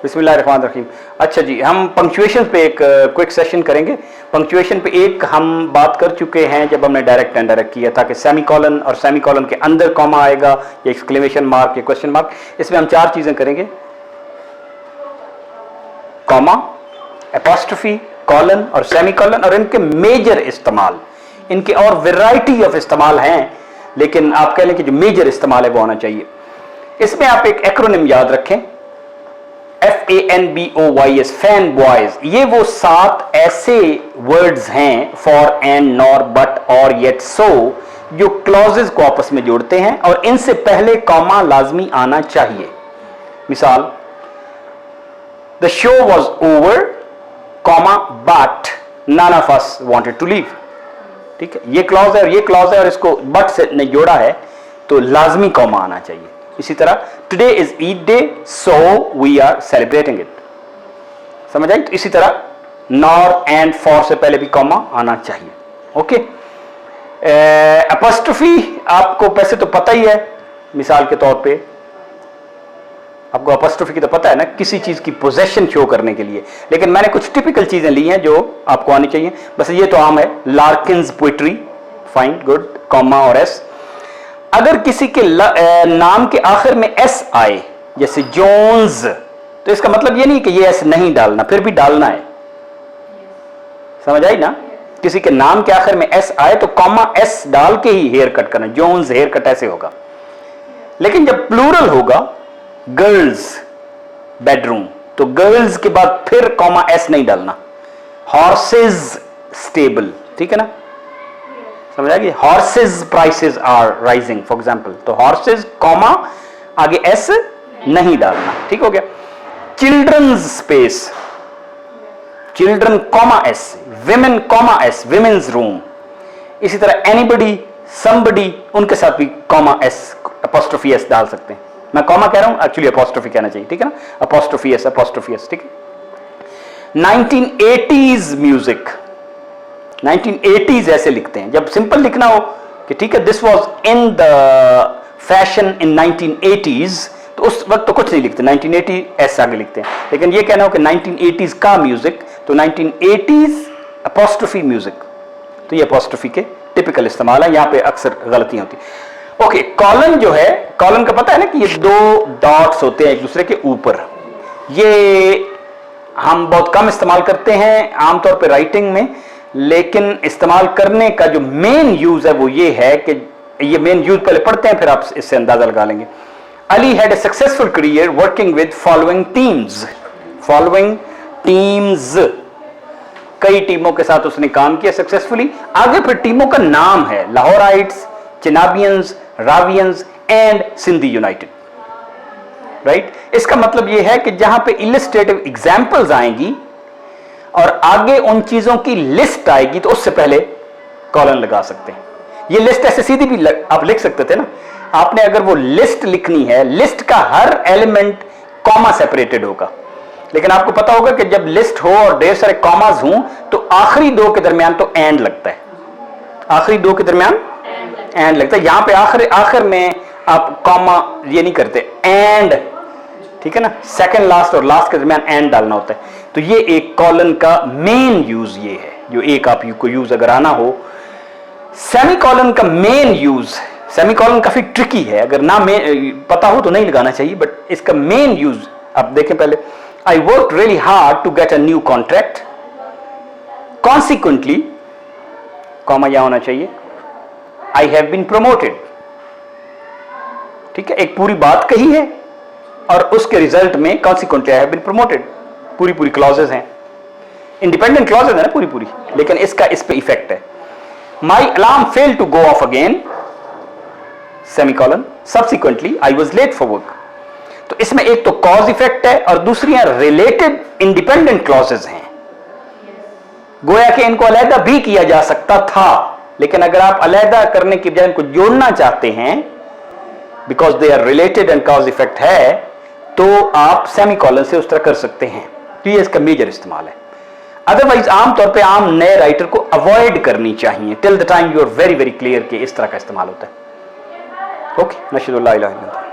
बिस्मिल्लाहिर्रहमानिर्रहीम। अच्छा जी, हम पंक्चुएशन पे एक क्विक सेशन करेंगे। पंक्चुएशन पे एक हम बात कर चुके हैं जब हमने डायरेक्ट इनडायरेक्ट किया था कि सेमीकोलन और सेमीकोलन के अंदर कॉमा आएगा या एक्सक्लेमेशन मार्क या क्वेश्चन मार्क। इसमें हम 4 चीजें करेंगे, कॉमा, एपोस्ट्रोफी, कॉलन और सेमीकोलन, और इनके मेजर इस्तेमाल, इनके और वैरायटी ऑफ इस्तेमाल हैं, लेकिन आप कह लें कि जो मेजर इस्तेमाल है वो होना चाहिए। इसमें आप एक एक्रोनिम याद रखें, FANBOYS, फैन बॉयज। ये वो 7 ऐसे वर्ड्स हैं, फॉर, एंड, नॉर, बट, और, येट, सो, जो क्लॉजेस को आपस में जोड़ते हैं और इनसे पहले कॉमा लाजमी आना चाहिए। मिसाल, the show was over, comma, but none of us wanted to leave. ठीक है, ये क्लॉज है और ये क्लॉज है और इसको बट से नहीं जोड़ा है तो लाजमी कॉमा आना चाहिए। इसी तरह today is Eid day so we are celebrating it. समझ आई? तो इसी तरह नॉर, एंड, फॉर से पहले भी कॉमा आना चाहिए। ओके। अपॉस्ट्रोफी आपको वैसे तो पता ही है, मिसाल के तौर पे आपको अपॉस्ट्रोफी की तो पता है ना, किसी चीज की पोजेशन शो करने के लिए, लेकिन मैंने कुछ टिपिकल चीजें ली हैं जो आपको आनी चाहिए। बस ये तो आम है, लार्किन्स पोइट्री, फाइन, गुड, कॉमा और एस। अगर किसी के नाम के आखिर में एस आए, जैसे जोन्स, तो इसका मतलब ये नहीं कि ये एस नहीं डालना, फिर भी डालना है। समझ आई ना? किसी के नाम के आखिर में एस आए तो कॉमा एस डाल के ही हेयर कट करना, जोन्स हेयर कट ऐसे होगा। लेकिन जब प्लूरल होगा, गर्ल्स बेडरूम, तो गर्ल्स के बाद फिर कॉमा एस नहीं डालना। हॉर्सेज स्टेबल, ठीक है ना? समझ आ गई? Horses prices are rising for example, तो हॉर्सेज कॉमा आगे एस नहीं डालना। ठीक हो गया? Children's space, children comma S, women comma S, women's room. इसी तरह एनीबडी, समबडी, उनके साथ भी कॉमा एस, अपॉस्ट्रोफी एस डाल सकते हैं। मैं कॉमा कह रहा हूं, एक्चुअली अपॉस्ट्रोफी कहना चाहिए, ठीक है ना? अपॉस्ट्रोफी एस, ठीक है। 1980s म्यूजिक, 1980s ऐसे लिखते हैं। जब सिंपल लिखना हो कि ठीक है this was in the fashion in 1980s, तो उस वक्त तो कुछ नहीं लिखते, 1980 ऐसे आगे लिखते हैं। लेकिन ये कहना हो कि 1980s का म्यूजिक, तो 1980s अपॉस्ट्रोफी म्यूजिक, तो ये अपॉस्ट्रोफी के टिपिकल इस्तेमाल है, यहां पे अक्सर गलतियां होती। ओके, कॉलन जो है, कॉलन का पता है ना कि ये 2 डॉट्स होते हैं एक दूसरे के ऊपर। ये हम बहुत कम इस्तेमाल करते हैं आमतौर पे राइटिंग में, लेकिन इस्तेमाल करने का जो मेन यूज है वो ये है कि ये मेन यूज पहले पढ़ते हैं, फिर आप इससे अंदाजा लगा लेंगे। Ali had a successful career working with following teams, following teams, कई टीमों के साथ उसने काम किया सक्सेसफुली। आगे फिर टीमों का नाम है, लाहौराइट्स, चिनाबियंस, रावियंस एंड सिंधी यूनाइटेड। राइट? इसका मतलब यह है कि जहां पे इलिस्ट्रेटिव एग्जांपल्स आएंगी और आगे उन चीजों की लिस्ट आएगी तो उससे पहले कॉलन लगा सकते हैं। ये लिस्ट ऐसे सीधी भी आप लिख सकते थे ना। आपने अगर वो लिस्ट लिखनी है, लिस्ट का हर एलिमेंट कॉमा सेपरेटेड होगा, लेकिन आपको पता होगा कि जब लिस्ट हो और ढेर सारे कॉमास हों तो आखिरी 2 के दरमियान तो एंड लगता है, आखिरी 2 के दरमियान एंड लगता है। यहां पे आखिर में आप कॉमा ये नहीं करते, एंड, ठीक है ना? सेकंड लास्ट और लास्ट के दरमियान एंड डालना होता है। तो ये एक कॉलन का मेन यूज ये है, जो एक आप को यूज अगर आना हो। सेमीकोलन का मेन यूज, सेमीकोलन काफी ट्रिकी है, अगर ना पता हो तो नहीं लगाना चाहिए, बट इसका मेन यूज आप देखें पहले। I work really hard to get a new contract, consequently, comma यहां होना चाहिए, आई हैव बीन प्रोमोटेड। ठीक है, एक पूरी बात कही है और उसके रिजल्ट में consequently I have been promoted, पूरी क्लॉजेस हैं, इंडिपेंडेंट क्लॉजेस है ना पूरी, लेकिन इसका इस पे इफेक्ट है। My alarm fail to go off again, semicolon, subsequently I was late for work. तो इसमें एक तो कॉज इफेक्ट है और दूसरी रिलेटेड इंडिपेंडेंट क्लॉजेस हैं, गोया कि इनको अलहदा भी किया जा सकता था, लेकिन अगर आप अलहदा करने की बजाय इनको जोड़ना चाहते हैं because they are related and cause effect है, तो आप सेमीकोलन से उस तरह कर सकते हैं। तो ये इसका मेजर इस्तेमाल है। अदरवाइज आमतौर पे आम नए राइटर को अवॉइड करनी चाहिए till the time you are very very clear कि इस तरह का इस्तेमाल होता है। ओके, नशहदुल्ला इलाहा इल्लल्लाह।